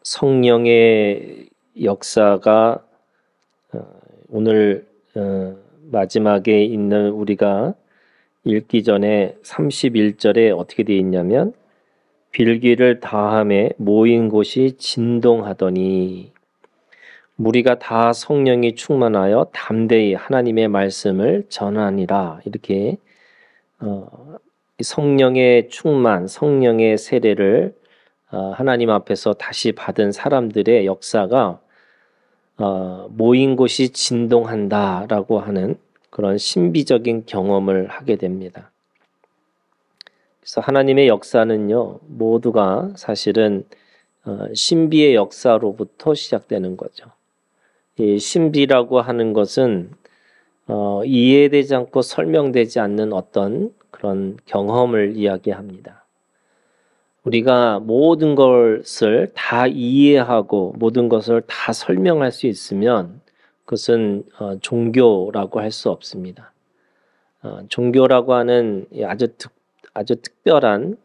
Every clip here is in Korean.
성령의 역사가 오늘 마지막에 있는 우리가 읽기 전에 31절에 어떻게 되어 있냐면 빌기를 다함에 모인 곳이 진동하더니 무리가 다 성령이 충만하여 담대히 하나님의 말씀을 전하니라. 이렇게 성령의 충만, 성령의 세례를 하나님 앞에서 다시 받은 사람들의 역사가 모인 곳이 진동한다라고 하는 그런 신비적인 경험을 하게 됩니다. 그래서 하나님의 역사는요, 모두가 사실은 신비의 역사로부터 시작되는 거죠. 이 신비라고 하는 것은 이해되지 않고 설명되지 않는 어떤 그런 경험을 이야기합니다. 우리가 모든 것을 다 이해하고 모든 것을 다 설명할 수 있으면 그것은 종교라고 할 수 없습니다. 종교라고 하는 아주 특별한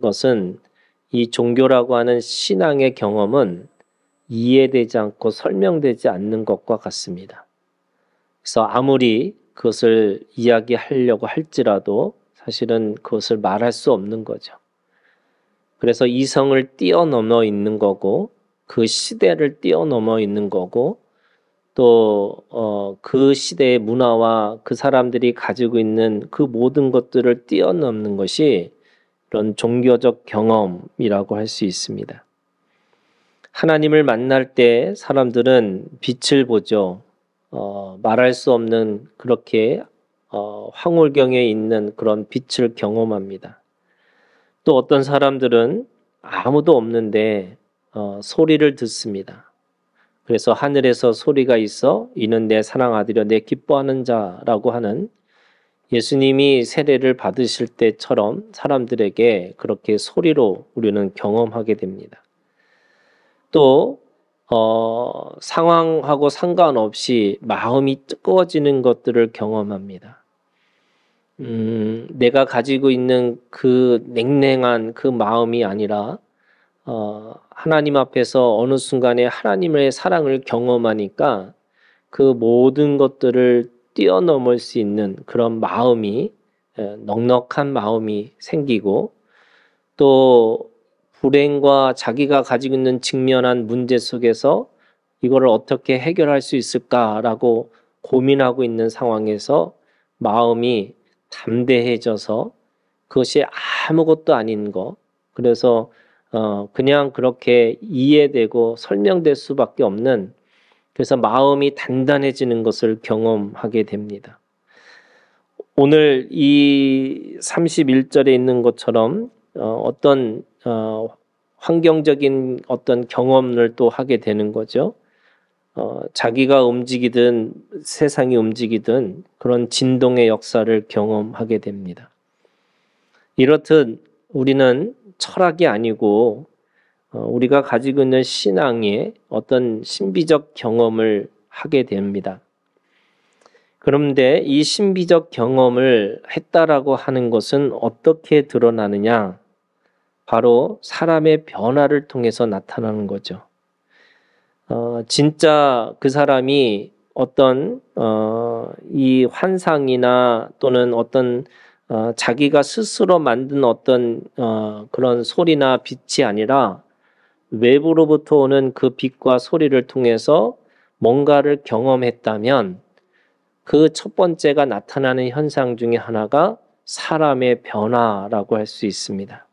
것은 이 종교라고 하는 신앙의 경험은 이해되지 않고 설명되지 않는 것과 같습니다. 그래서 아무리 그것을 이야기하려고 할지라도 사실은 그것을 말할 수 없는 거죠. 그래서 이성을 뛰어넘어 있는 거고 그 시대를 뛰어넘어 있는 거고 또 그 시대의 문화와 그 사람들이 가지고 있는 그 모든 것들을 뛰어넘는 것이 이런 종교적 경험이라고 할 수 있습니다. 하나님을 만날 때 사람들은 빛을 보죠. 말할 수 없는 그렇게 황홀경에 있는 그런 빛을 경험합니다. 또 어떤 사람들은 아무도 없는데 소리를 듣습니다. 그래서 하늘에서 소리가 있어 이는 내 사랑 아들이여 내 기뻐하는 자라고 하는 예수님이 세례를 받으실 때처럼 사람들에게 그렇게 소리로 우리는 경험하게 됩니다. 또 상황하고 상관없이 마음이 뜨거워지는 것들을 경험합니다. 내가 가지고 있는 그 냉랭한 그 마음이 아니라 하나님 앞에서 어느 순간에 하나님의 사랑을 경험하니까 그 모든 것들을 뛰어넘을 수 있는 그런 마음이 넉넉한 마음이 생기고 또 불행과 자기가 가지고 있는 직면한 문제 속에서 이거를 어떻게 해결할 수 있을까라고 고민하고 있는 상황에서 마음이 담대해져서 그것이 아무것도 아닌 거 그래서 그냥 그렇게 이해되고 설명될 수밖에 없는 그래서 마음이 단단해지는 것을 경험하게 됩니다. 오늘 이 31절에 있는 것처럼 어떤 환경적인 어떤 경험을 또 하게 되는 거죠. 자기가 움직이든 세상이 움직이든 그런 진동의 역사를 경험하게 됩니다. 이렇듯 우리는 철학이 아니고 우리가 가지고 있는 신앙의 어떤 신비적 경험을 하게 됩니다. 그런데 이 신비적 경험을 했다라고 하는 것은 어떻게 드러나느냐? 바로 사람의 변화를 통해서 나타나는 거죠. 진짜 그 사람이 어떤 이 환상이나 또는 어떤 자기가 스스로 만든 어떤 그런 소리나 빛이 아니라 외부로부터 오는 그 빛과 소리를 통해서 뭔가를 경험했다면 그 첫 번째가 나타나는 현상 중에 하나가 사람의 변화라고 할 수 있습니다.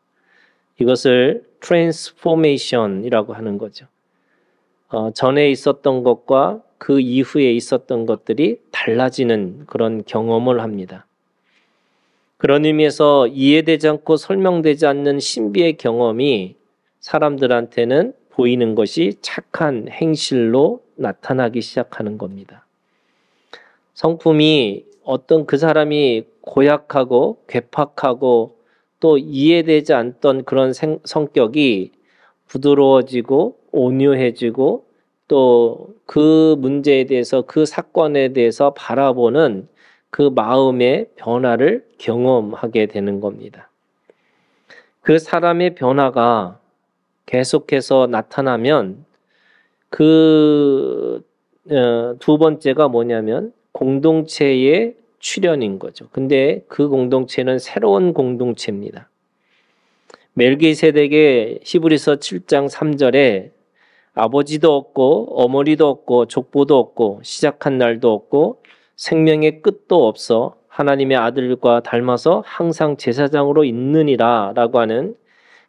이것을 트랜스포메이션이라고 하는 거죠. 전에 있었던 것과 그 이후에 있었던 것들이 달라지는 그런 경험을 합니다. 그런 의미에서 이해되지 않고 설명되지 않는 신비의 경험이 사람들한테는 보이는 것이 착한 행실로 나타나기 시작하는 겁니다. 성품이 어떤 그 사람이 고약하고 괴팍하고 또 이해되지 않던 그런 성격이 부드러워지고 온유해지고 또 그 문제에 대해서 그 사건에 대해서 바라보는 그 마음의 변화를 경험하게 되는 겁니다. 그 사람의 변화가 계속해서 나타나면 그 두 번째가 뭐냐면 공동체의 출현인 거죠. 근데 그 공동체는 새로운 공동체입니다. 멜기세덱의 히브리서 7장 3절에 아버지도 없고 어머니도 없고 족보도 없고 시작한 날도 없고 생명의 끝도 없어 하나님의 아들과 닮아서 항상 제사장으로 있느니라 라고 하는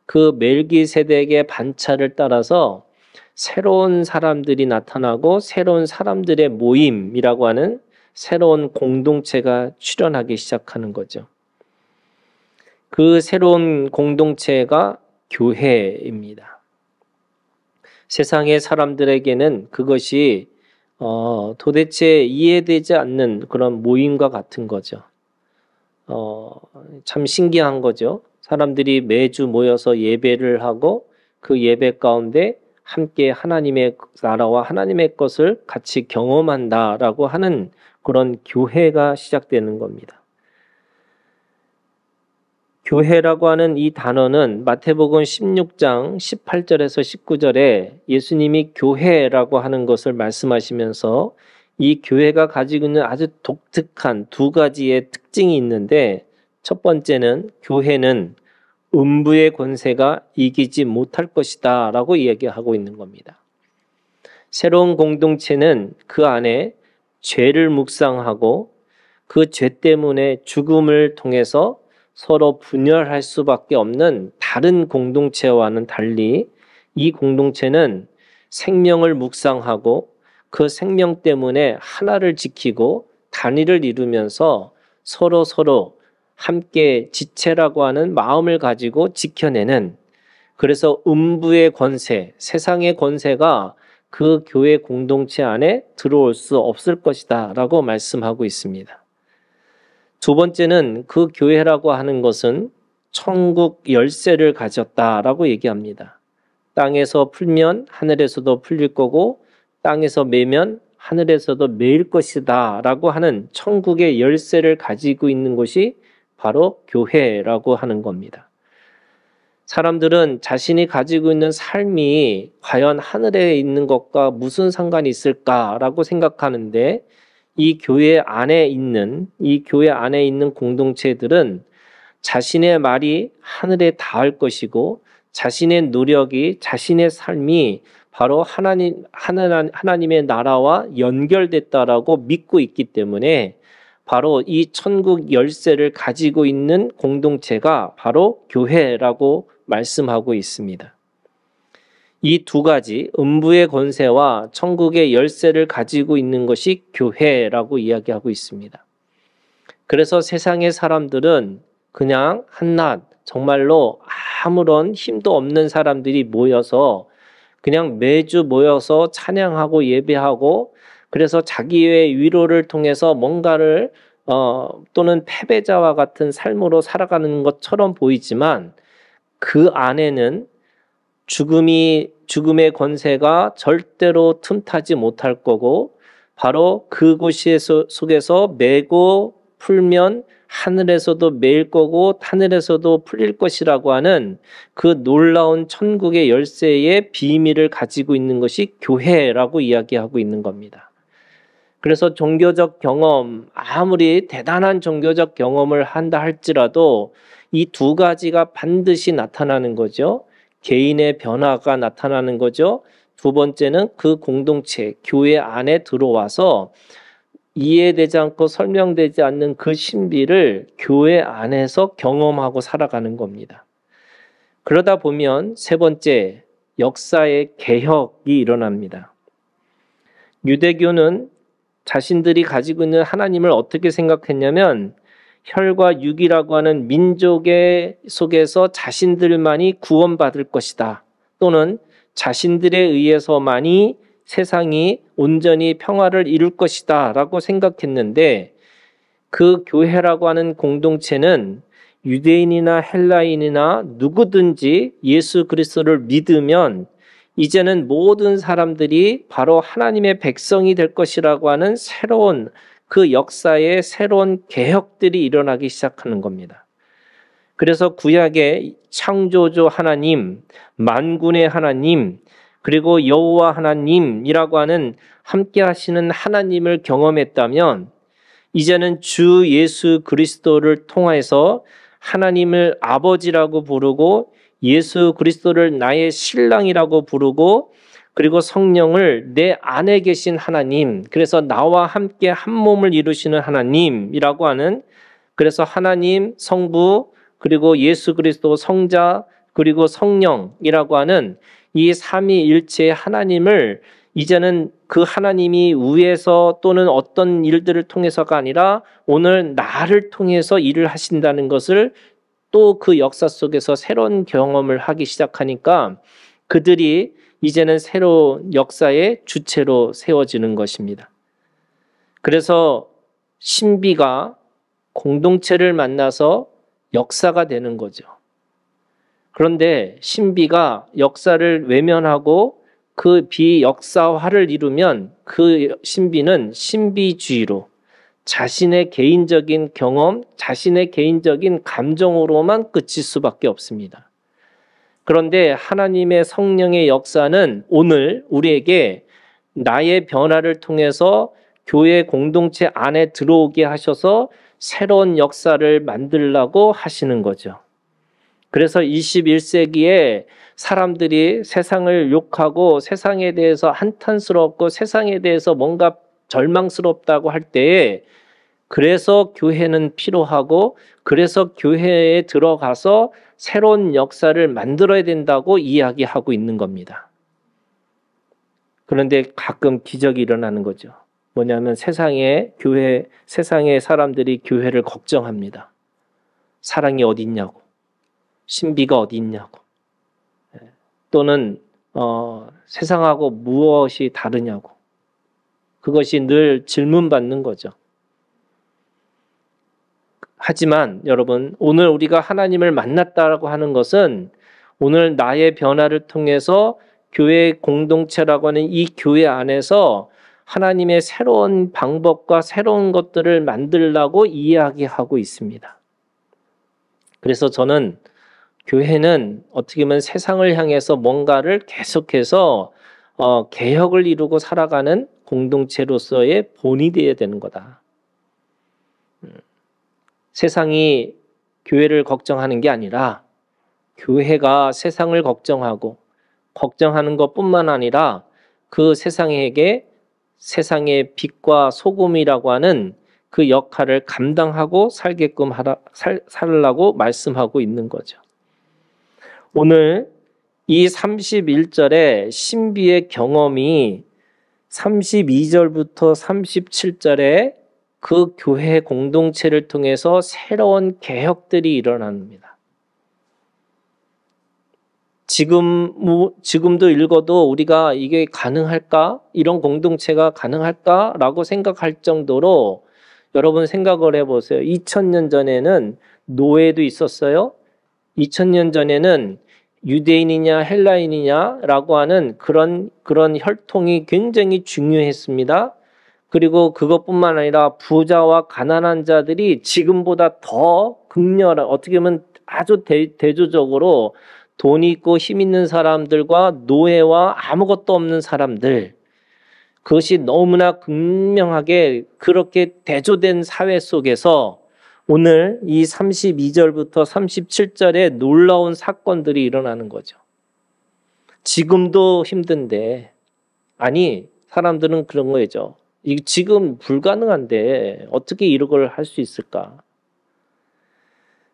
그 멜기세덱의 반차를 따라서 새로운 사람들이 나타나고 새로운 사람들의 모임이라고 하는 새로운 공동체가 출현하기 시작하는 거죠. 그 새로운 공동체가 교회입니다. 세상의 사람들에게는 그것이 도대체 이해되지 않는 그런 모임과 같은 거죠. 참 신기한 거죠. 사람들이 매주 모여서 예배를 하고 그 예배 가운데 함께 하나님의 나라와 하나님의 것을 같이 경험한다라고 하는 그런 교회가 시작되는 겁니다. 교회라고 하는 이 단어는 마태복음 16장 18절에서 19절에 예수님이 교회라고 하는 것을 말씀하시면서 이 교회가 가지고 있는 아주 독특한 두 가지의 특징이 있는데, 첫 번째는 교회는 음부의 권세가 이기지 못할 것이다 라고 이야기하고 있는 겁니다. 새로운 공동체는 그 안에 죄를 묵상하고 그 죄 때문에 죽음을 통해서 서로 분열할 수밖에 없는 다른 공동체와는 달리 이 공동체는 생명을 묵상하고 그 생명 때문에 하나를 지키고 단위를 이루면서 서로 함께 지체라고 하는 마음을 가지고 지켜내는, 그래서 음부의 권세, 세상의 권세가 그 교회 공동체 안에 들어올 수 없을 것이다 라고 말씀하고 있습니다. 두 번째는 그 교회라고 하는 것은 천국 열쇠를 가졌다라고 얘기합니다. 땅에서 풀면 하늘에서도 풀릴 거고 땅에서 매면 하늘에서도 매일 것이다 라고 하는 천국의 열쇠를 가지고 있는 것이 바로 교회라고 하는 겁니다. 사람들은 자신이 가지고 있는 삶이 과연 하늘에 있는 것과 무슨 상관이 있을까라고 생각하는데, 이 교회 안에 있는 공동체들은 자신의 말이 하늘에 닿을 것이고 자신의 노력이, 자신의 삶이 바로 하나님의 나라와 연결됐다라고 믿고 있기 때문에 바로 이 천국 열쇠를 가지고 있는 공동체가 바로 교회라고 말씀하고 있습니다. 이 두 가지, 음부의 권세와 천국의 열쇠를 가지고 있는 것이 교회라고 이야기하고 있습니다. 그래서 세상의 사람들은 그냥 한낱 정말로 아무런 힘도 없는 사람들이 모여서 그냥 매주 모여서 찬양하고 예배하고, 그래서 자기의 위로를 통해서 뭔가를 또는 패배자와 같은 삶으로 살아가는 것처럼 보이지만 그 안에는 죽음의 권세가 절대로 틈타지 못할 거고, 바로 그곳 속에서 매고 풀면 하늘에서도 매일 거고 하늘에서도 풀릴 것이라고 하는 그 놀라운 천국의 열쇠의 비밀을 가지고 있는 것이 교회라고 이야기하고 있는 겁니다. 그래서 종교적 경험, 아무리 대단한 종교적 경험을 한다 할지라도 이 두 가지가 반드시 나타나는 거죠. 개인의 변화가 나타나는 거죠. 두 번째는 그 공동체, 교회 안에 들어와서 이해되지 않고 설명되지 않는 그 신비를 교회 안에서 경험하고 살아가는 겁니다. 그러다 보면 세 번째, 역사의 개혁이 일어납니다. 유대교는 자신들이 가지고 있는 하나님을 어떻게 생각했냐면 혈과 육이라고 하는 민족의 속에서 자신들만이 구원받을 것이다, 또는 자신들에 의해서만이 세상이 온전히 평화를 이룰 것이다 라고 생각했는데, 그 교회라고 하는 공동체는 유대인이나 헬라인이나 누구든지 예수 그리스도를 믿으면 이제는 모든 사람들이 바로 하나님의 백성이 될 것이라고 하는 새로운 그 역사의 새로운 개혁들이 일어나기 시작하는 겁니다. 그래서 구약의 창조주 하나님, 만군의 하나님, 그리고 여호와 하나님이라고 하는 함께 하시는 하나님을 경험했다면 이제는 주 예수 그리스도를 통해서 하나님을 아버지라고 부르고 예수 그리스도를 나의 신랑이라고 부르고 그리고 성령을 내 안에 계신 하나님, 그래서 나와 함께 한 몸을 이루시는 하나님이라고 하는, 그래서 하나님, 성부, 그리고 예수 그리스도 성자, 그리고 성령이라고 하는 이 삼위일체의 하나님을 이제는 그 하나님이 위에서 또는 어떤 일들을 통해서가 아니라 오늘 나를 통해서 일을 하신다는 것을 또 그 역사 속에서 새로운 경험을 하기 시작하니까 그들이 이제는 새로운 역사의 주체로 세워지는 것입니다. 그래서 신비가 공동체를 만나서 역사가 되는 거죠. 그런데 신비가 역사를 외면하고 그 비역사화를 이루면 그 신비는 신비주의로 자신의 개인적인 경험, 자신의 개인적인 감정으로만 그칠 수밖에 없습니다. 그런데 하나님의 성령의 역사는 오늘 우리에게 나의 변화를 통해서 교회 공동체 안에 들어오게 하셔서 새로운 역사를 만들려고 하시는 거죠. 그래서 21세기에 사람들이 세상을 욕하고 세상에 대해서 한탄스럽고 세상에 대해서 뭔가 절망스럽다고 할 때에 그래서 교회는 필요하고 그래서 교회에 들어가서 새로운 역사를 만들어야 된다고 이야기하고 있는 겁니다. 그런데 가끔 기적이 일어나는 거죠. 뭐냐면 세상의 사람들이 교회를 걱정합니다. 사랑이 어디 있냐고, 신비가 어디 있냐고, 또는 세상하고 무엇이 다르냐고, 그것이 늘 질문받는 거죠. 하지만 여러분, 오늘 우리가 하나님을 만났다라고 하는 것은 오늘 나의 변화를 통해서 교회 공동체라고 하는 이 교회 안에서 하나님의 새로운 방법과 새로운 것들을 만들려고 이야기하고 있습니다. 그래서 저는 교회는 어떻게 보면 세상을 향해서 뭔가를 계속해서 개혁을 이루고 살아가는 공동체로서의 본이 되어야 되는 거다. 세상이 교회를 걱정하는 게 아니라 교회가 세상을 걱정하는 것뿐만 아니라 그 세상에게 세상의 빛과 소금이라고 하는 그 역할을 감당하고 살게끔 살라고 말씀하고 있는 거죠. 오늘 이 31절의 신비의 경험이 32절부터 37절에 그 교회 공동체를 통해서 새로운 개혁들이 일어납니다. 지금도 읽어도 우리가 이게 가능할까? 이런 공동체가 가능할까라고 생각할 정도로 여러분 생각을 해보세요. 2000년 전에는 노예도 있었어요. 2000년 전에는 유대인이냐 헬라인이냐라고 하는 그런 혈통이 굉장히 중요했습니다. 그리고 그것뿐만 아니라 부자와 가난한 자들이 지금보다 더 극렬한, 어떻게 보면 아주 대조적으로 돈 있고 힘 있는 사람들과 노예와 아무것도 없는 사람들, 그것이 너무나 극명하게 그렇게 대조된 사회 속에서 오늘 이 32절부터 37절에 놀라운 사건들이 일어나는 거죠. 지금도 힘든데, 아니 사람들은 그런 거죠. 지금 불가능한데 어떻게 이런 걸 할 수 있을까?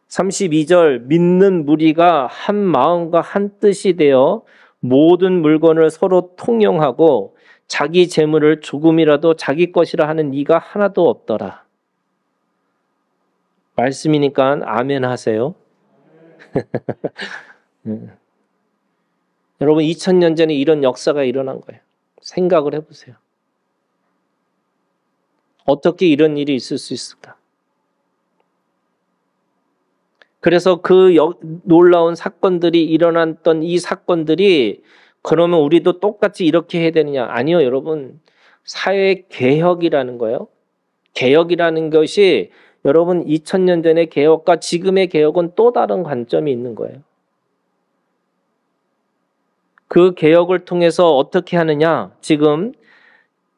32절, 믿는 무리가 한 마음과 한 뜻이 되어 모든 물건을 서로 통용하고 자기 재물을 조금이라도 자기 것이라 하는 이가 하나도 없더라. 말씀이니까 아멘 하세요. 여러분 2000년 전에 이런 역사가 일어난 거예요. 생각을 해보세요. 어떻게 이런 일이 있을 수 있을까? 그래서 그 놀라운 사건들이 일어났던 이 사건들이 그러면 우리도 똑같이 이렇게 해야 되느냐? 아니요, 여러분. 사회 개혁이라는 거예요. 개혁이라는 것이 여러분 2000년 전의 개혁과 지금의 개혁은 또 다른 관점이 있는 거예요. 그 개혁을 통해서 어떻게 하느냐? 지금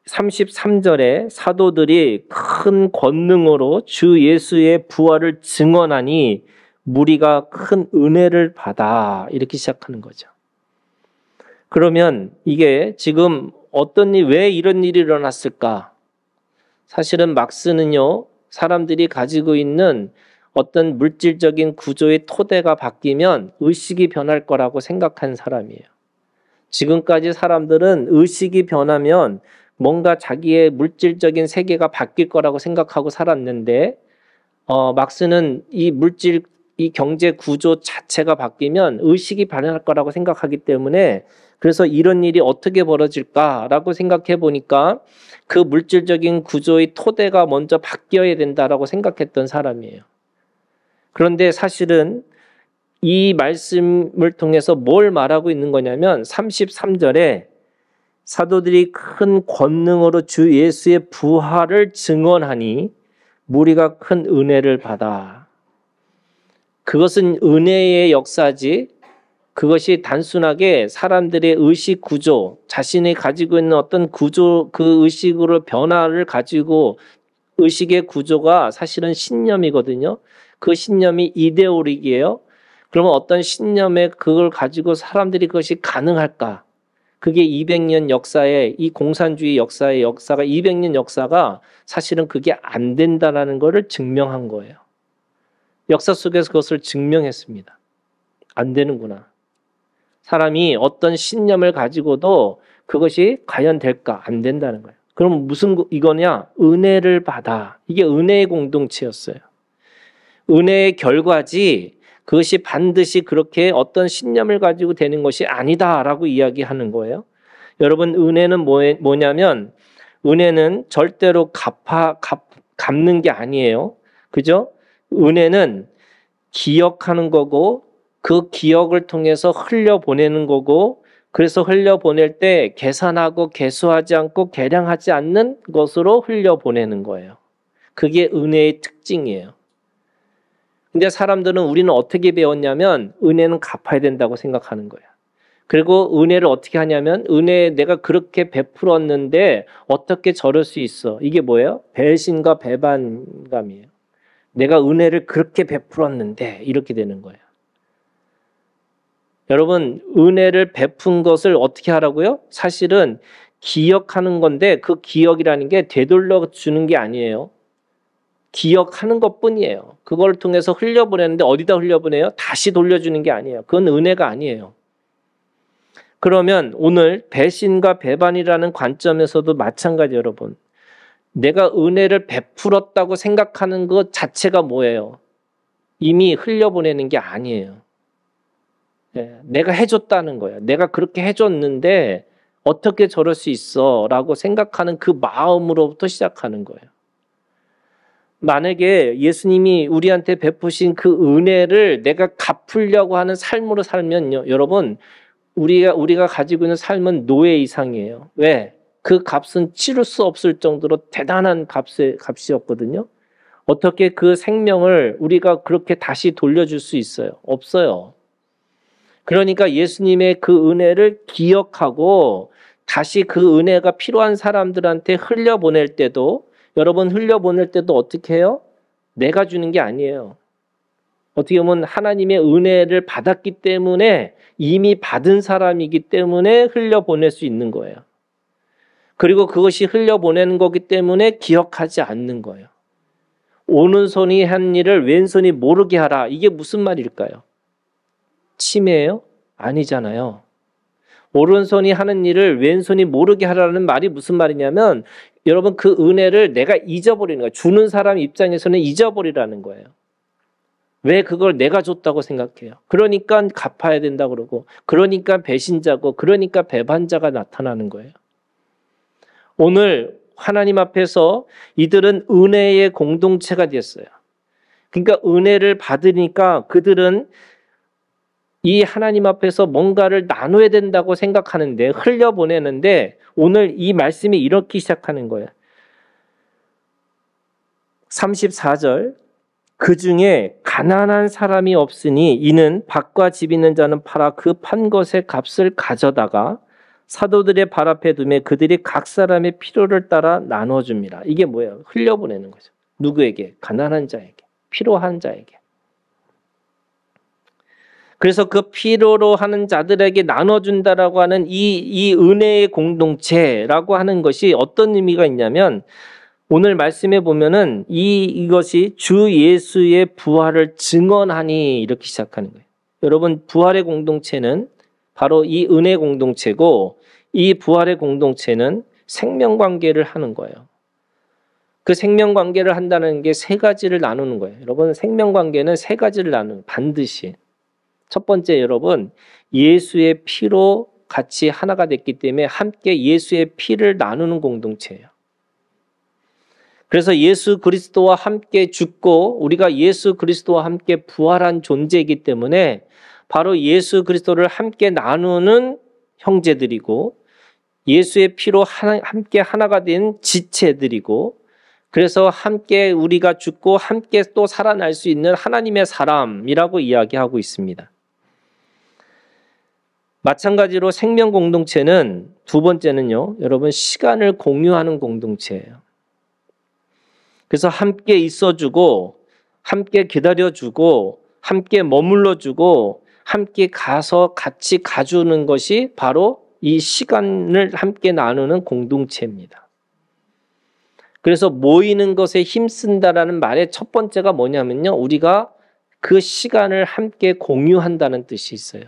33절에 사도들이 큰 권능으로 주 예수의 부활을 증언하니 무리가 큰 은혜를 받아, 이렇게 시작하는 거죠. 그러면 이게 지금 왜 이런 일이 일어났을까? 사실은 막스는요, 사람들이 가지고 있는 어떤 물질적인 구조의 토대가 바뀌면 의식이 변할 거라고 생각한 사람이에요. 지금까지 사람들은 의식이 변하면 뭔가 자기의 물질적인 세계가 바뀔 거라고 생각하고 살았는데, 막스는 이 경제 구조 자체가 바뀌면 의식이 변할 거라고 생각하기 때문에, 그래서 이런 일이 어떻게 벌어질까라고 생각해 보니까 그 물질적인 구조의 토대가 먼저 바뀌어야 된다라고 생각했던 사람이에요. 그런데 사실은 이 말씀을 통해서 뭘 말하고 있는 거냐면 33절에 사도들이 큰 권능으로 주 예수의 부활을 증언하니 무리가 큰 은혜를 받아. 그것은 은혜의 역사지, 그것이 단순하게 사람들의 의식 구조, 자신이 가지고 있는 어떤 구조, 그 의식으로 변화를 가지고 의식의 구조가 사실은 신념이거든요. 그 신념이 이데올릭이에요. 그러면 어떤 신념에 그걸 가지고 사람들이 그것이 가능할까? 그게 200년 역사의, 이 공산주의 역사의 역사가 200년 역사가 사실은 그게 안 된다라는 것을 증명한 거예요. 역사 속에서 그것을 증명했습니다. 안 되는구나. 사람이 어떤 신념을 가지고도 그것이 과연 될까? 안 된다는 거예요. 그럼 이거냐? 은혜를 받아. 이게 은혜의 공동체였어요. 은혜의 결과지 그것이 반드시 그렇게 어떤 신념을 가지고 되는 것이 아니다라고 이야기하는 거예요. 여러분, 은혜는 뭐냐면 은혜는 절대로 갚는 게 아니에요. 그죠? 은혜는 기억하는 거고 그 기억을 통해서 흘려보내는 거고, 그래서 흘려보낼 때 계산하고 계수하지 않고 계량하지 않는 것으로 흘려보내는 거예요. 그게 은혜의 특징이에요. 근데 사람들은 우리는 어떻게 배웠냐면 은혜는 갚아야 된다고 생각하는 거예요. 그리고 은혜를 어떻게 하냐면 내가 그렇게 베풀었는데 어떻게 저럴 수 있어. 이게 뭐예요? 배신과 배반감이에요. 내가 은혜를 그렇게 베풀었는데 이렇게 되는 거예요. 여러분, 은혜를 베푼 것을 어떻게 하라고요? 사실은 기억하는 건데 그 기억이라는 게 되돌려 주는 게 아니에요. 기억하는 것뿐이에요. 그걸 통해서 흘려보내는데 어디다 흘려보내요? 다시 돌려주는 게 아니에요. 그건 은혜가 아니에요. 그러면 오늘 배신과 배반이라는 관점에서도 마찬가지, 여러분. 내가 은혜를 베풀었다고 생각하는 것 자체가 뭐예요? 이미 흘려보내는 게 아니에요. 내가 해줬다는 거예요. 내가 그렇게 해줬는데 어떻게 저럴 수 있어? 라고 생각하는 그 마음으로부터 시작하는 거예요. 만약에 예수님이 우리한테 베푸신 그 은혜를 내가 갚으려고 하는 삶으로 살면요, 여러분, 우리가 가지고 있는 삶은 노예 이상이에요. 왜? 그 값은 치를 수 없을 정도로 대단한 값이었거든요. 어떻게 그 생명을 우리가 그렇게 다시 돌려줄 수 있어요? 없어요. 그러니까 예수님의 그 은혜를 기억하고 다시 그 은혜가 필요한 사람들한테 흘려보낼 때도, 여러분 흘려보낼 때도 어떻게 해요? 내가 주는 게 아니에요. 어떻게 보면 하나님의 은혜를 받았기 때문에, 이미 받은 사람이기 때문에 흘려보낼 수 있는 거예요. 그리고 그것이 흘려보내는 거기 때문에 기억하지 않는 거예요. 오른손이 한 일을 왼손이 모르게 하라. 이게 무슨 말일까요? 침해예요? 아니잖아요. 오른손이 하는 일을 왼손이 모르게 하라는 말이 무슨 말이냐면, 여러분 그 은혜를 내가 잊어버리는 거예요. 주는 사람 입장에서는 잊어버리라는 거예요. 왜 그걸 내가 줬다고 생각해요? 그러니까 갚아야 된다 그러고, 그러니까 배신자고, 그러니까 배반자가 나타나는 거예요. 오늘 하나님 앞에서 이들은 은혜의 공동체가 됐어요. 그러니까 은혜를 받으니까 그들은 이 하나님 앞에서 뭔가를 나눠야 된다고 생각하는데, 흘려보내는데, 오늘 이 말씀이 이렇게 시작하는 거예요. 34절 그 중에 가난한 사람이 없으니 이는 밭과 집 있는 자는 팔아 그 판 것의 값을 가져다가 사도들의 발 앞에 두매 그들이 각 사람의 필요를 따라 나눠줍니다. 이게 뭐예요? 흘려보내는 거죠. 누구에게? 가난한 자에게, 필요한 자에게. 그래서 그 필요로 하는 자들에게 나눠준다라고 하는 이 은혜의 공동체라고 하는 것이 어떤 의미가 있냐면 오늘 말씀에 보면은 이것이 주 예수의 부활을 증언하니 이렇게 시작하는 거예요. 여러분 부활의 공동체는 바로 이 은혜 공동체고 이 부활의 공동체는 생명관계를 하는 거예요. 그 생명관계를 한다는 게 세 가지를 나누는 거예요. 여러분 생명관계는 세 가지를 나누는 반드시. 첫 번째 여러분 예수의 피로 같이 하나가 됐기 때문에 함께 예수의 피를 나누는 공동체예요. 그래서 예수 그리스도와 함께 죽고 우리가 예수 그리스도와 함께 부활한 존재이기 때문에 바로 예수 그리스도를 함께 나누는 형제들이고 예수의 피로 함께 하나가 된 지체들이고 그래서 함께 우리가 죽고 함께 또 살아날 수 있는 하나님의 사람이라고 이야기하고 있습니다. 마찬가지로 생명 공동체는 두 번째는요, 여러분 시간을 공유하는 공동체예요. 그래서 함께 있어주고, 함께 기다려주고, 함께 머물러주고, 함께 가서 같이 가주는 것이 바로 이 시간을 함께 나누는 공동체입니다. 그래서 모이는 것에 힘쓴다라는 말의 첫 번째가 뭐냐면요, 우리가 그 시간을 함께 공유한다는 뜻이 있어요.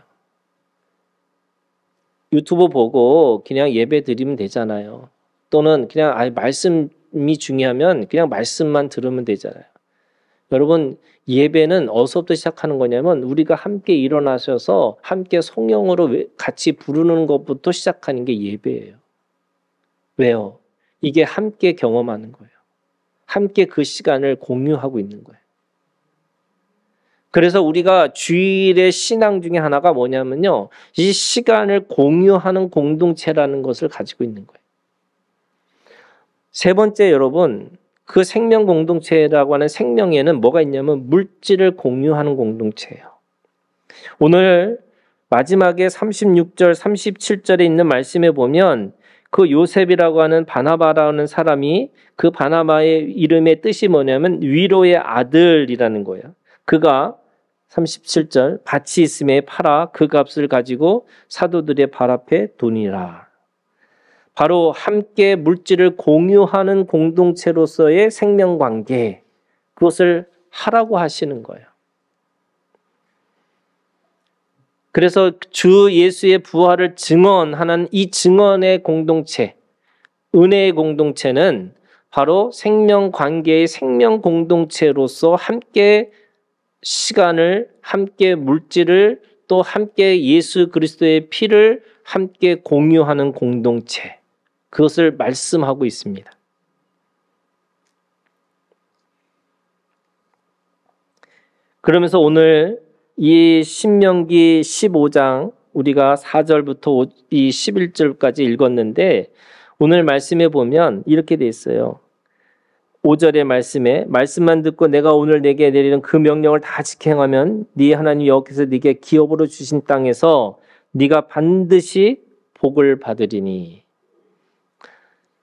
유튜브 보고 그냥 예배 드리면 되잖아요. 또는 그냥 말씀이 중요하면 그냥 말씀만 들으면 되잖아요. 여러분 예배는 어디서부터 시작하는 거냐면 우리가 함께 일어나셔서 함께 성령으로 같이 부르는 것부터 시작하는 게 예배예요. 왜요? 이게 함께 경험하는 거예요. 함께 그 시간을 공유하고 있는 거예요. 그래서 우리가 주일의 신앙 중에 하나가 뭐냐면요, 이 시간을 공유하는 공동체라는 것을 가지고 있는 거예요. 세 번째 여러분, 그 생명 공동체라고 하는 생명에는 뭐가 있냐면 물질을 공유하는 공동체예요. 오늘 마지막에 36절, 37절에 있는 말씀에 보면 그 요셉이라고 하는 바나바라는 사람이 그 바나바의 이름의 뜻이 뭐냐면 위로의 아들이라는 거예요. 그가 37절 밭이 있음에 팔아 그 값을 가지고 사도들의 발 앞에 두니라. 바로 함께 물질을 공유하는 공동체로서의 생명관계, 그것을 하라고 하시는 거예요. 그래서 주 예수의 부활을 증언하는 이 증언의 공동체, 은혜의 공동체는 바로 생명관계의 생명 공동체로서 함께 시간을, 함께 물질을, 또 함께 예수 그리스도의 피를 함께 공유하는 공동체, 그것을 말씀하고 있습니다. 그러면서 오늘 이 신명기 15장 우리가 4절부터 이 11절까지 읽었는데 오늘 말씀에 보면 이렇게 돼 있어요. 5절의 말씀에 말씀만 듣고 내가 오늘 내게 내리는 그 명령을 다 지켜하면 네 하나님 여호와께서 네게 기업으로 주신 땅에서 네가 반드시 복을 받으리니.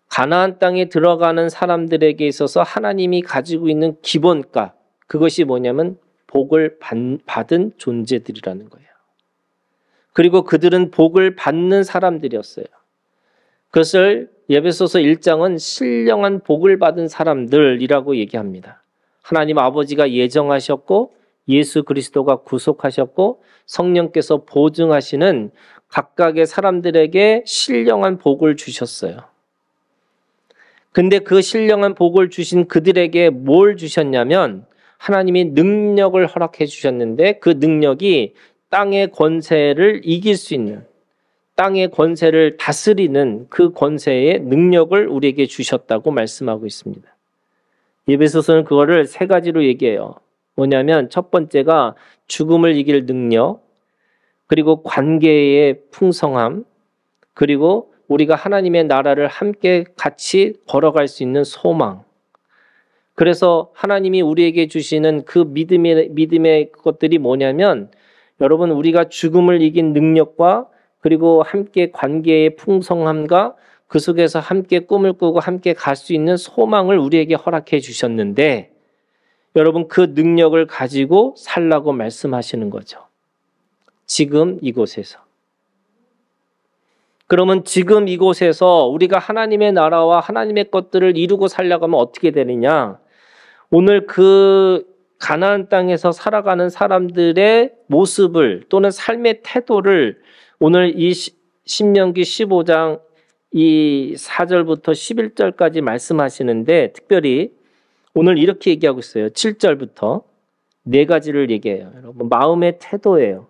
가나안 땅에 들어가는 사람들에게 있어서 하나님이 가지고 있는 기본값, 그것이 뭐냐면 복을 받은 존재들이라는 거예요. 그리고 그들은 복을 받는 사람들이었어요. 그것을 에베소서 1장은 신령한 복을 받은 사람들이라고 얘기합니다. 하나님 아버지가 예정하셨고 예수 그리스도가 구속하셨고 성령께서 보증하시는 각각의 사람들에게 신령한 복을 주셨어요. 근데 그 신령한 복을 주신 그들에게 뭘 주셨냐면 하나님이 능력을 허락해 주셨는데 그 능력이 땅의 권세를 이길 수 있는, 땅의 권세를 다스리는 그 권세의 능력을 우리에게 주셨다고 말씀하고 있습니다. 에베소서는 그거를 세 가지로 얘기해요. 뭐냐면 첫 번째가 죽음을 이길 능력, 그리고 관계의 풍성함, 그리고 우리가 하나님의 나라를 함께 같이 걸어갈 수 있는 소망, 그래서 하나님이 우리에게 주시는 그 믿음의 것들이 뭐냐면 여러분 우리가 죽음을 이긴 능력과 그리고 함께 관계의 풍성함과 그 속에서 함께 꿈을 꾸고 함께 갈 수 있는 소망을 우리에게 허락해 주셨는데 여러분 그 능력을 가지고 살라고 말씀하시는 거죠. 지금 이곳에서. 그러면 지금 이곳에서 우리가 하나님의 나라와 하나님의 것들을 이루고 살려고 하면 어떻게 되느냐? 오늘 그 가나안 땅에서 살아가는 사람들의 모습을 또는 삶의 태도를 오늘 이 신명기 15장 이 4절부터 11절까지 말씀하시는데 특별히 오늘 이렇게 얘기하고 있어요. 7절부터 4가지를 얘기해요. 여러분 마음의 태도예요.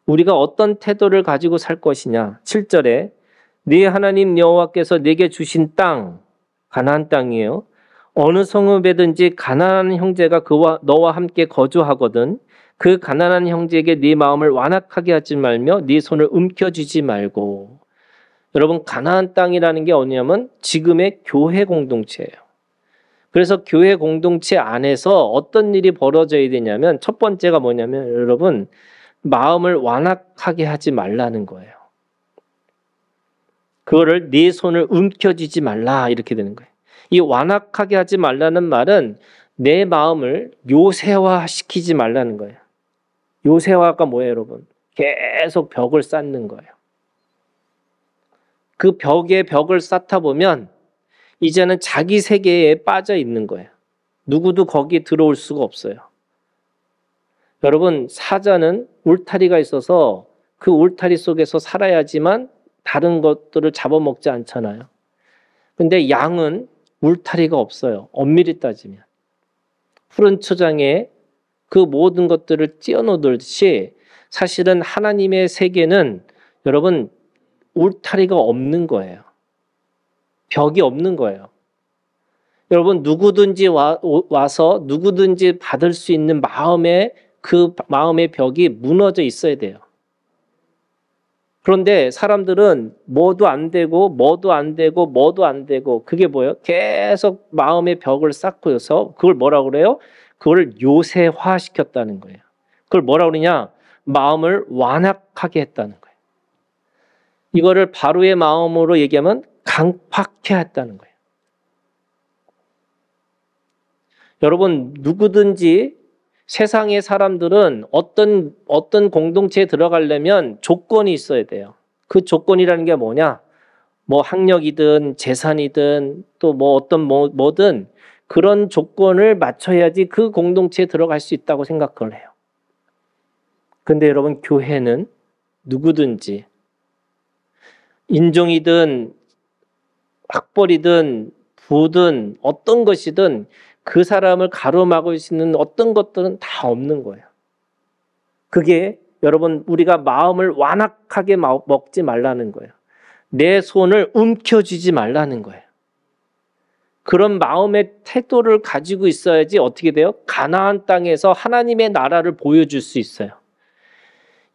우리가 어떤 태도를 가지고 살 것이냐. 7절에 네 하나님 여호와께서 네게 주신 땅 가나안 땅이에요. 어느 성읍에든지 가난한 형제가 너와 함께 거주하거든 그 가난한 형제에게 네 마음을 완악하게 하지 말며 네 손을 움켜쥐지 말고. 여러분 가나안 땅이라는 게 어디냐면 지금의 교회 공동체예요. 그래서 교회 공동체 안에서 어떤 일이 벌어져야 되냐면 첫 번째가 뭐냐면 여러분 마음을 완악하게 하지 말라는 거예요. 그거를 네 손을 움켜쥐지 말라 이렇게 되는 거예요. 이 완악하게 하지 말라는 말은 내 마음을 요새화시키지 말라는 거예요. 요새화가 뭐예요, 여러분? 계속 벽을 쌓는 거예요. 그 벽에 벽을 쌓다 보면 이제는 자기 세계에 빠져 있는 거예요. 누구도 거기에 들어올 수가 없어요. 여러분, 사자는 울타리가 있어서 그 울타리 속에서 살아야지만 다른 것들을 잡아먹지 않잖아요. 근데 양은 울타리가 없어요. 엄밀히 따지면. 푸른 초장에 그 모든 것들을 띄워놓듯이 사실은 하나님의 세계는 여러분 울타리가 없는 거예요. 벽이 없는 거예요. 여러분 누구든지 와서 누구든지 받을 수 있는 그 마음의 벽이 무너져 있어야 돼요. 그런데 사람들은 뭐도 안 되고 그게 뭐예요? 계속 마음의 벽을 쌓고서 그걸 뭐라고 그래요? 그걸 요새화시켰다는 거예요. 그걸 뭐라고 그러냐? 마음을 완악하게 했다는 거예요. 이거를 바로의 마음으로 얘기하면 강팍해 했다는 거예요. 여러분 누구든지 세상의 사람들은 어떤 공동체에 들어가려면 조건이 있어야 돼요. 그 조건이라는 게 뭐냐? 뭐 학력이든 재산이든 또 뭐든 그런 조건을 맞춰야지 그 공동체에 들어갈 수 있다고 생각을 해요. 근데 여러분 교회는 누구든지 인종이든 학벌이든 부든 어떤 것이든 그 사람을 가로막을 수 있는 어떤 것들은 다 없는 거예요. 그게 여러분 우리가 마음을 완악하게 먹지 말라는 거예요. 내 손을 움켜쥐지 말라는 거예요. 그런 마음의 태도를 가지고 있어야지 어떻게 돼요? 가나안 땅에서 하나님의 나라를 보여줄 수 있어요.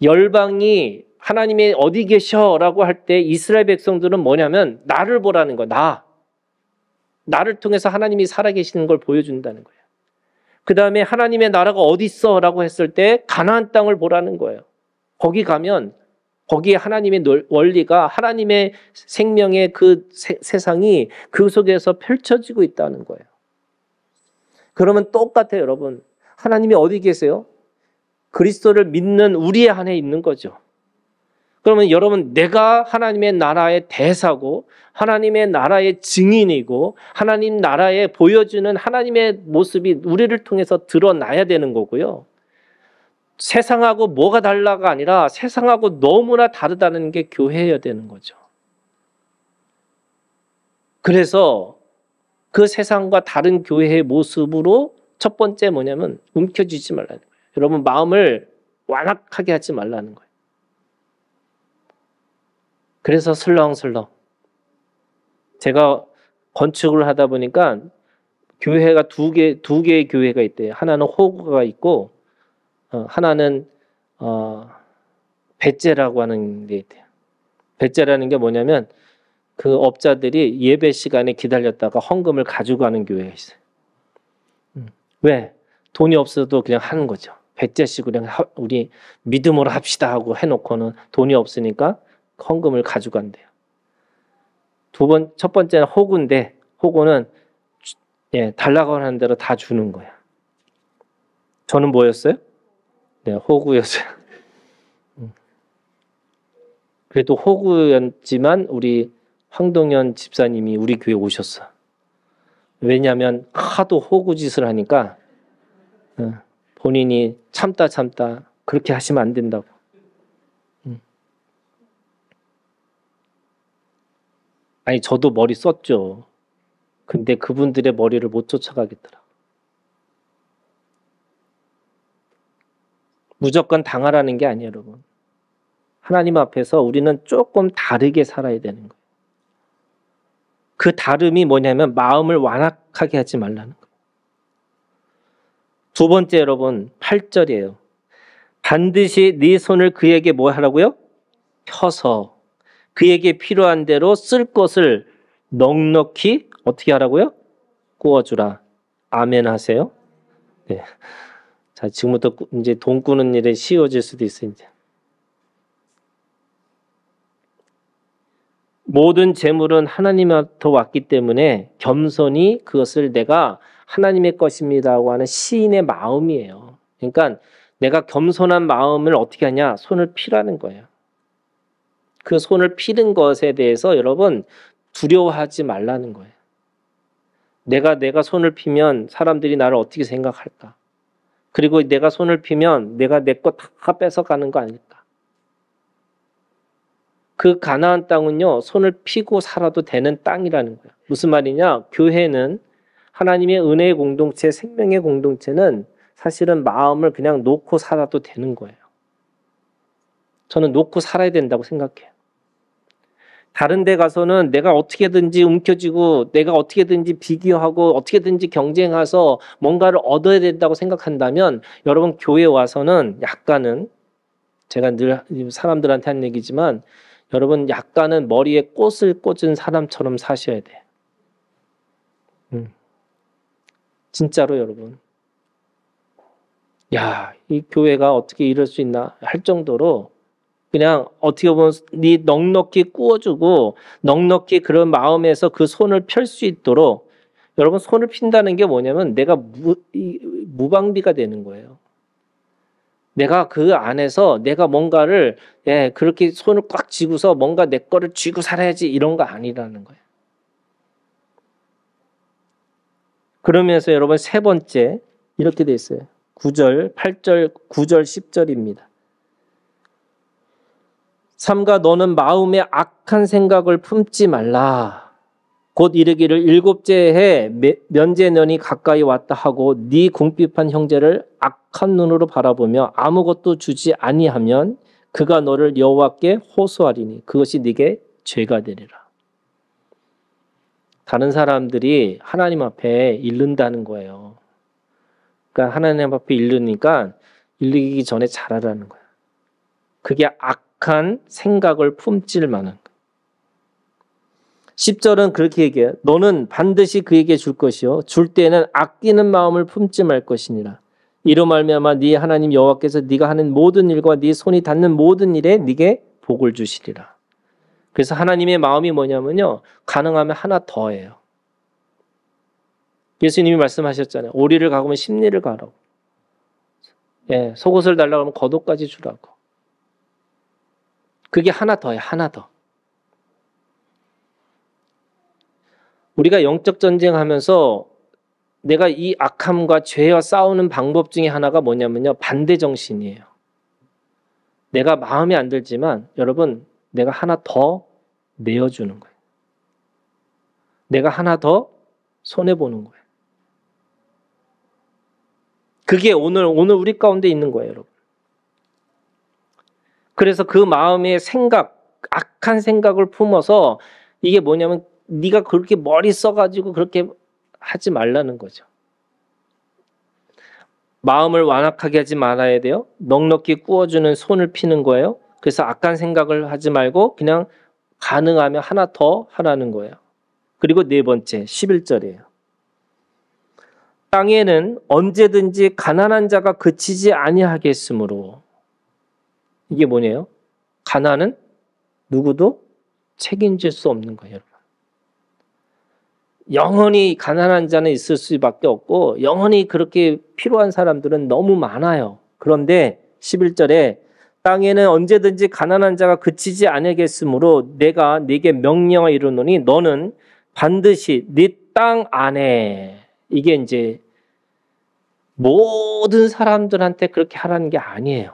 열방이 하나님이 어디 계셔라고 할 때 이스라엘 백성들은 뭐냐면 나를 보라는 거야. 나를 통해서 하나님이 살아계시는 걸 보여준다는 거예요. 그 다음에 하나님의 나라가 어디 있어? 라고 했을 때 가나안 땅을 보라는 거예요. 거기 가면 거기에 하나님의 원리가 하나님의 생명의 그 세상이 그 속에서 펼쳐지고 있다는 거예요. 그러면 똑같아요, 여러분. 하나님이 어디 계세요? 그리스도를 믿는 우리 안에 있는 거죠. 그러면 여러분 내가 하나님의 나라의 대사고 하나님의 나라의 증인이고 하나님 나라에 보여주는 하나님의 모습이 우리를 통해서 드러나야 되는 거고요. 세상하고 뭐가 달라가 아니라 세상하고 너무나 다르다는 게 교회여야 되는 거죠. 그래서 그 세상과 다른 교회의 모습으로 첫 번째 뭐냐면 움켜쥐지 말라는 거예요. 여러분 마음을 완악하게 하지 말라는 거예요. 그래서 슬렁슬렁 제가 건축을 하다 보니까 교회가 두 개의 교회가 있대요. 하나는 호구가 있고 하나는 벳제라고 하는 게 있대요. 벳제라는 게 뭐냐면 그 업자들이 예배 시간에 기다렸다가 헌금을 가지고 가는 교회가 있어요. 왜? 돈이 없어도 그냥 하는 거죠. 배째시고 그냥 우리 믿음으로 합시다 하고 해놓고는 돈이 없으니까 헌금을 가져간대요. 첫 번째는 호구인데 호구는 달라고 하는 대로 다 주는 거야. 저는 뭐였어요? 네, 호구였어요. 그래도 호구였지만 우리 황동현 집사님이 우리 교회 오셨어. 왜냐하면 하도 호구짓을 하니까 본인이 참다 그렇게 하시면 안 된다고. 아니 저도 머리 썼죠. 근데 그분들의 머리를 못 쫓아가겠더라. 무조건 당하라는 게 아니에요, 여러분. 하나님 앞에서 우리는 조금 다르게 살아야 되는 거예요. 그 다름이 뭐냐면 마음을 완악하게 하지 말라는 거예요. 두 번째 여러분 8절이에요. 반드시 네 손을 그에게 뭐 하라고요? 펴서 그에게 필요한 대로 쓸 것을 넉넉히 어떻게 하라고요? 구워주라. 아멘 하세요. 네. 자, 지금부터 이제 돈 꾸는 일에 쉬워질 수도 있어요. 이제. 모든 재물은 하나님으로부터 왔기 때문에 겸손히 그것을 내가 하나님의 것입니다고 하는 시인의 마음이에요. 그러니까 내가 겸손한 마음을 어떻게 하냐? 손을 피라는 거예요. 그 손을 피는 것에 대해서 여러분 두려워하지 말라는 거예요. 내가 손을 피면 사람들이 나를 어떻게 생각할까? 그리고 내가 손을 피면 내가 내 거 다 뺏어가는 거 아닐까? 그 가나안 땅은요, 손을 피고 살아도 되는 땅이라는 거예요. 무슨 말이냐? 교회는 하나님의 은혜의 공동체, 생명의 공동체는 사실은 마음을 그냥 놓고 살아도 되는 거예요. 저는 놓고 살아야 된다고 생각해요. 다른 데 가서는 내가 어떻게든지 움켜쥐고 내가 어떻게든지 비교하고 어떻게든지 경쟁해서 뭔가를 얻어야 된다고 생각한다면 여러분 교회에 와서는 약간은 제가 늘 사람들한테 한 얘기지만 여러분 약간은 머리에 꽃을 꽂은 사람처럼 사셔야 돼요. 진짜로 여러분. 야, 이 교회가 어떻게 이럴 수 있나 할 정도로 그냥 어떻게 보면 네 넉넉히 구워주고 넉넉히 그런 마음에서 그 손을 펼 수 있도록 여러분 손을 핀다는 게 뭐냐면 내가 무방비가 되는 거예요. 내가 그 안에서 내가 뭔가를 그렇게 손을 꽉 쥐고서 뭔가 내 거를 쥐고 살아야지 이런 거 아니라는 거예요. 그러면서 여러분 세 번째 이렇게 돼 있어요. 9절, 8절, 9절, 10절입니다. 삼가 너는 마음에 악한 생각을 품지 말라. 곧 이르기를 일곱째 해 면제년이 가까이 왔다 하고 네 궁핍한 형제를 악한 눈으로 바라보며 아무것도 주지 아니하면 그가 너를 여호와께 호소하리니 그것이 네게 죄가 되리라. 다른 사람들이 하나님 앞에 잃는다는 거예요. 그러니까 하나님 앞에 잃으니까 잃기 전에 잘하라는 거야. 그게 악한 생각을 품질 만한 거야. 10절은 그렇게 얘기해요. 너는 반드시 그에게 줄 것이요 줄 때에는 아끼는 마음을 품지 말 것이니라. 이로 말미암아 네 하나님 여호와께서 네가 하는 모든 일과 네 손이 닿는 모든 일에 네게 복을 주시리라. 그래서 하나님의 마음이 뭐냐면요. 가능하면 하나 더해요. 예수님이 말씀하셨잖아요. 오리를 가고면 십리를 가라고. 속옷을 달라고 하면 겉옷까지 주라고. 그게 하나 더해, 하나 더. 우리가 영적 전쟁하면서 내가 이 악함과 죄와 싸우는 방법 중에 하나가 뭐냐면요. 반대 정신이에요. 내가 마음에 안 들지만 여러분 내가 하나 더 내어주는 거예요. 내가 하나 더 손해보는 거예요. 그게 오늘 우리 가운데 있는 거예요, 여러분. 그래서 그 마음의 생각, 악한 생각을 품어서 이게 뭐냐면 네가 그렇게 머리 써가지고 그렇게 하지 말라는 거죠. 마음을 완악하게 하지 말아야 돼요. 넉넉히 구워주는 손을 피는 거예요. 그래서 악한 생각을 하지 말고 그냥 가능하면 하나 더 하라는 거예요. 그리고 네 번째 11절이에요. 땅에는 언제든지 가난한 자가 그치지 아니하겠으므로. 이게 뭐냐요? 가난은 누구도 책임질 수 없는 거예요, 여러분. 영원히 가난한 자는 있을 수밖에 없고 영원히 그렇게 필요한 사람들은 너무 많아요. 그런데 11절에 땅에는 언제든지 가난한 자가 그치지 아니하겠으므로 내가 네게 명령하여 이르노니 너는 반드시 네 땅 안에, 이게 이제 모든 사람들한테 그렇게 하라는 게 아니에요.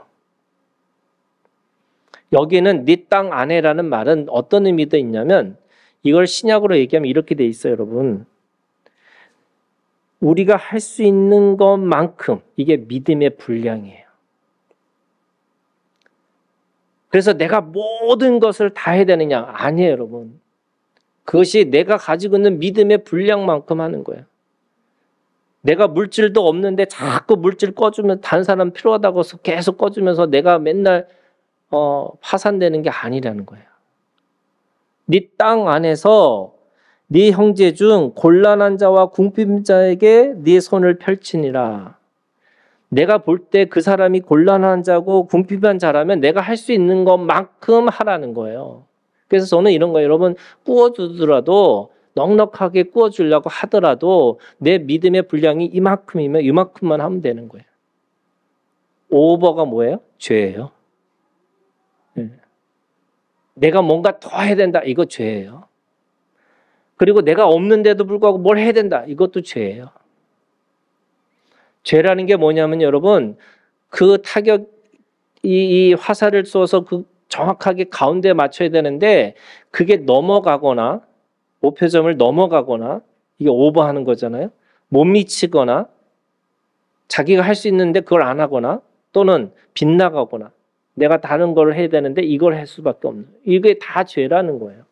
여기는 네 땅 안에라는 말은 어떤 의미도 있냐면 이걸 신약으로 얘기하면 이렇게 돼 있어요, 여러분. 우리가 할 수 있는 것만큼 이게 믿음의 분량이에요. 그래서 내가 모든 것을 다 해야 되느냐? 아니에요, 여러분. 그것이 내가 가지고 있는 믿음의 분량만큼 하는 거예요. 내가 물질도 없는데 자꾸 물질 꺼주면 다른 사람 필요하다고 해서 계속 꺼주면서 내가 맨날 파산되는 게 아니라는 거예요. 네 땅 안에서 네 형제 중 곤란한 자와 궁핍 자에게 네 손을 펼치니라. 내가 볼 때 그 사람이 곤란한 자고 궁핍한 자라면 내가 할 수 있는 것만큼 하라는 거예요. 그래서 저는 이런 거예요. 여러분, 구워주더라도 넉넉하게 구워주려고 하더라도 내 믿음의 분량이 이만큼이면 이만큼만 하면 되는 거예요. 오버가 뭐예요? 죄예요. 내가 뭔가 더 해야 된다. 이거 죄예요. 그리고 내가 없는데도 불구하고 뭘 해야 된다. 이것도 죄예요. 죄라는 게 뭐냐면 여러분, 그 타격, 이 화살을 쏘아서 그 정확하게 가운데에 맞춰야 되는데 그게 넘어가거나 목표점을 넘어가거나 이게 오버하는 거잖아요. 못 미치거나 자기가 할 수 있는데 그걸 안 하거나 또는 빗나가거나 내가 다른 걸 해야 되는데 이걸 할 수밖에 없는, 이게 다 죄라는 거예요.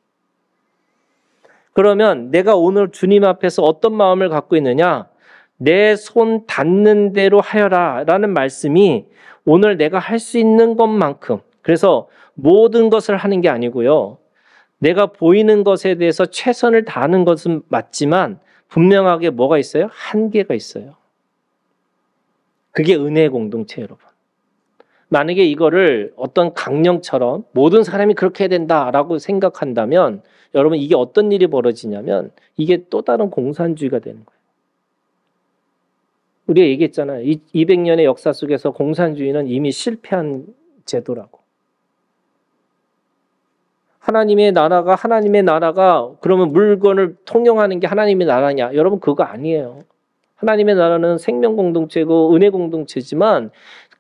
그러면 내가 오늘 주님 앞에서 어떤 마음을 갖고 있느냐? 내 손 닿는 대로 하여라 라는 말씀이 오늘 내가 할 수 있는 것만큼, 그래서 모든 것을 하는 게 아니고요. 내가 보이는 것에 대해서 최선을 다하는 것은 맞지만 분명하게 뭐가 있어요? 한계가 있어요. 그게 은혜의 공동체, 여러분. 만약에 이거를 어떤 강령처럼 모든 사람이 그렇게 해야 된다라고 생각한다면 여러분, 이게 어떤 일이 벌어지냐면 이게 또 다른 공산주의가 되는 거예요. 우리가 얘기했잖아요. 200년의 역사 속에서 공산주의는 이미 실패한 제도라고. 하나님의 나라가 그러면 물건을 통용하는 게 하나님의 나라냐? 여러분, 그거 아니에요. 하나님의 나라는 생명 공동체고 은혜 공동체지만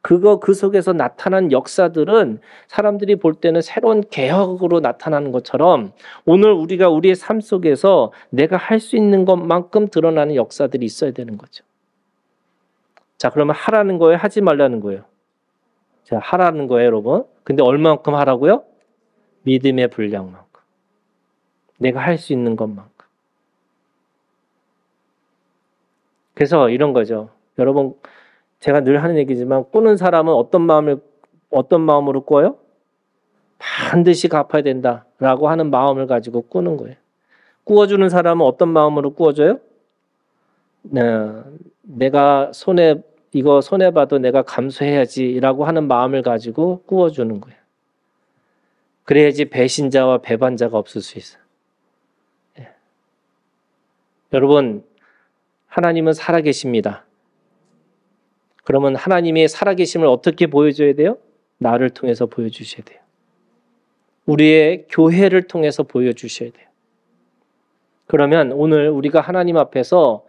그 속에서 나타난 역사들은 사람들이 볼 때는 새로운 개혁으로 나타나는 것처럼 오늘 우리가 우리의 삶 속에서 내가 할 수 있는 것만큼 드러나는 역사들이 있어야 되는 거죠. 자, 그러면 하라는 거예요? 하지 말라는 거예요? 자, 하라는 거예요, 여러분. 근데 얼마만큼 하라고요? 믿음의 분량만큼. 내가 할 수 있는 것만큼. 그래서 이런 거죠. 여러분, 제가 늘 하는 얘기지만 꾸는 사람은 어떤 마음으로 꾸어요? 반드시 갚아야 된다라고 하는 마음을 가지고 꾸는 거예요. 꾸어주는 사람은 어떤 마음으로 꾸어줘요? 내가 이거 손해봐도 내가 감수해야지라고 하는 마음을 가지고 꾸어주는 거예요. 그래야지 배신자와 배반자가 없을 수 있어요. 여러분, 하나님은 살아계십니다. 그러면 하나님의 살아계심을 어떻게 보여줘야 돼요? 나를 통해서 보여주셔야 돼요. 우리의 교회를 통해서 보여주셔야 돼요. 그러면 오늘 우리가 하나님 앞에서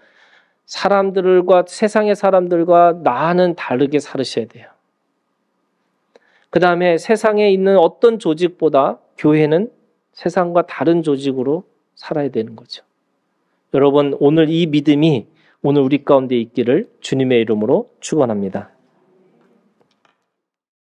사람들과, 세상의 사람들과 나는 다르게 살으셔야 돼요. 그 다음에 세상에 있는 어떤 조직보다 교회는 세상과 다른 조직으로 살아야 되는 거죠. 여러분, 오늘 이 믿음이 오늘 우리 가운데 있기를 주님의 이름으로 축원합니다.